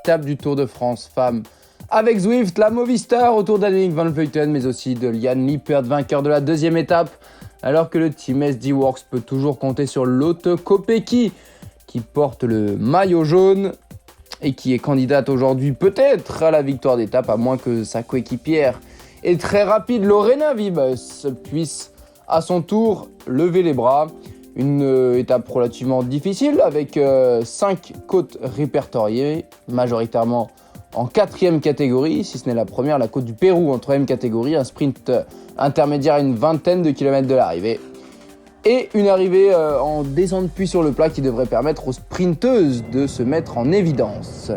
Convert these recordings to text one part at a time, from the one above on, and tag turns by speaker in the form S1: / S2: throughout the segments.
S1: étape du Tour de France femmes. Avec Zwift, la Movistar autour d'Annemiek van Vleuten, mais aussi de Liane Lippert, vainqueur de la deuxième étape. Alors que le team SD Worx peut toujours compter sur Lotte Kopecky, qui porte le maillot jaune et qui est candidate aujourd'hui peut-être à la victoire d'étape, à moins que sa coéquipière et très rapide Lorena Wiebes puisse à son tour lever les bras. Une étape relativement difficile avec 5 côtes répertoriées, majoritairement en 4e catégorie, si ce n'est la première, la côte du Pérou en 3e catégorie, un sprint intermédiaire à une vingtaine de kilomètres de l'arrivée. Et une arrivée en descente puis sur le plat qui devrait permettre aux sprinteuses de se mettre en évidence.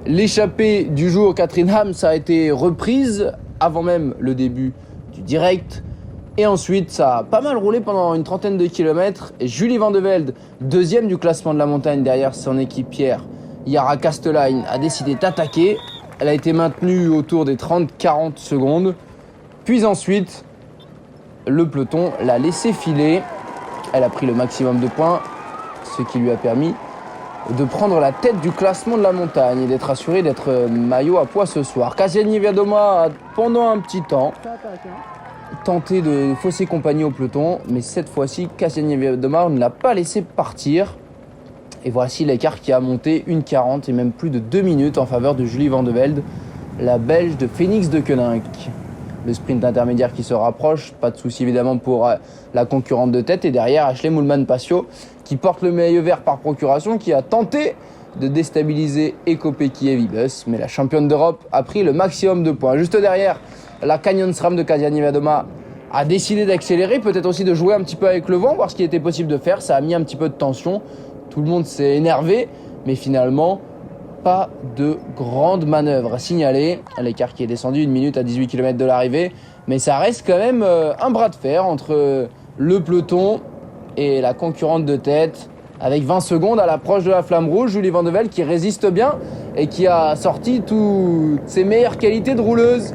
S1: L'échappée du jour, Katrien Hams, a été reprise avant même le début du direct. Et ensuite, ça a pas mal roulé pendant une trentaine de kilomètres. Et Julie Van de Velde, deuxième du classement de la montagne derrière son équipière Yara Kastelijn, a décidé d'attaquer. Elle a été maintenue autour des 30-40 secondes. Puis ensuite, le peloton l'a laissé filer. Elle a pris le maximum de points, ce qui lui a permis de prendre la tête du classement de la montagne et d'être assurée d'être maillot à pois ce soir. Kasia Niewiadoma a, pendant un petit temps, tenté de fausser compagnie au peloton, mais cette fois-ci, Kasia Niewiadoma ne l'a pas laissé partir. Et voici l'écart qui a monté 1,40 et même plus de 2 minutes en faveur de Julie Van de Velde, la Belge de Phoenix de Koninck. Le sprint intermédiaire qui se rapproche, pas de souci évidemment pour la concurrente de tête. Et derrière, Ashleigh Moolman-Pasio, qui porte le maillot vert par procuration, qui a tenté de déstabiliser Kopecky et Wiebes. Mais la championne d'Europe a pris le maximum de points. Juste derrière, la Canyon SRAM de Kasia Niewiadoma a décidé d'accélérer, peut-être aussi de jouer un petit peu avec le vent, voir ce qui était possible de faire. Ça a mis un petit peu de tension. Tout le monde s'est énervé, mais finalement, pas de grande manœuvre à signaler. L'écart qui est descendu 1 minute à 18 km de l'arrivée. Mais ça reste quand même un bras de fer entre le peloton et la concurrente de tête. Avec 20 secondes à l'approche de la flamme rouge, Julie Van de Velde qui résiste bien et qui a sorti toutes ses meilleures qualités de rouleuse.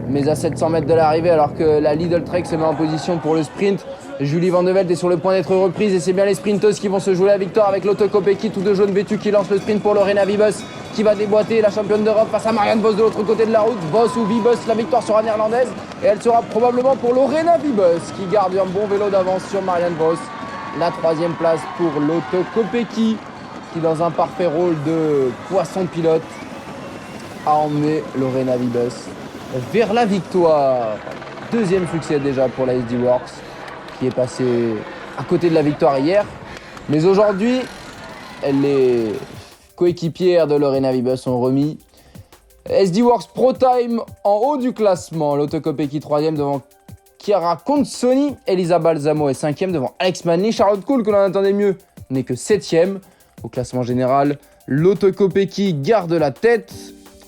S1: Mais à 700 mètres de l'arrivée, alors que la Lidl Trek se met en position pour le sprint, Julie Van de Velde est sur le point d'être reprise et c'est bien les sprinteuses qui vont se jouer la victoire avec Lotte Kopecky, tous deux jaunes vêtus, qui lance le sprint pour Lorena Wiebes qui va déboîter la championne d'Europe face à Marianne Vos de l'autre côté de la route. Vos ou Wiebes, la victoire sera néerlandaise et elle sera probablement pour Lorena Wiebes qui garde un bon vélo d'avance sur Marianne Vos. La 3e place pour Lotte Kopecky qui, dans un parfait rôle de poisson pilote, a emmené Lorena Wiebes vers la victoire. 2e succès déjà pour la SD Worx qui est passé à côté de la victoire hier. Mais aujourd'hui, les coéquipières de Lorena Wiebes ont remis. SD Worx Pro Time en haut du classement. Lotte Kopecky 3e devant Chiara Consoni. Elisa Balsamo est 5e devant Alex Manly. Charlotte Kool, que l'on attendait mieux, n'est que 7e. Au classement général, Lotte Kopecky garde la tête.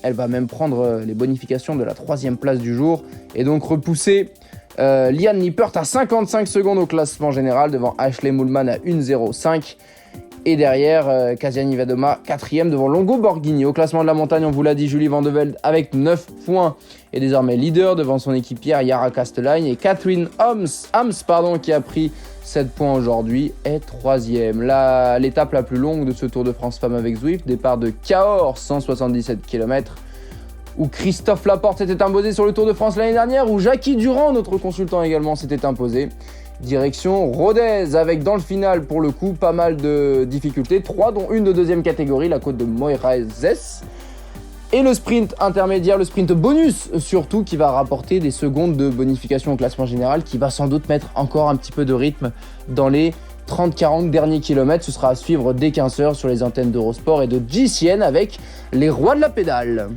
S1: Elle va même prendre les bonifications de la 3e place du jour et donc repousser Liane Lippert à 55 secondes au classement général devant Ashleigh Moolman à 1,05 et derrière Kasia Niewiadoma 4e devant Longo Borghini. Au classement de la montagne, on vous l'a dit, Julie Van de Velde avec 9 points est désormais leader devant son équipière Yara Kastelijn et Katrien Hams, qui a pris 7 points aujourd'hui, est 3e. L'étape la plus longue de ce Tour de France Femmes avec Zwift, départ de Cahors, 177 km, où Christophe Laporte s'était imposé sur le Tour de France l'année dernière, où Jackie Durand, notre consultant également, s'était imposé. Direction Rodez, avec dans le final, pour le coup, pas mal de difficultés, 3 dont une de 2e catégorie, la côte de Moirezes. Et le sprint intermédiaire, le sprint bonus surtout, qui va rapporter des secondes de bonification au classement général, qui va sans doute mettre encore un petit peu de rythme dans les 30-40 derniers kilomètres. Ce sera à suivre dès 15h sur les antennes d'Eurosport et de GCN avec les rois de la pédale.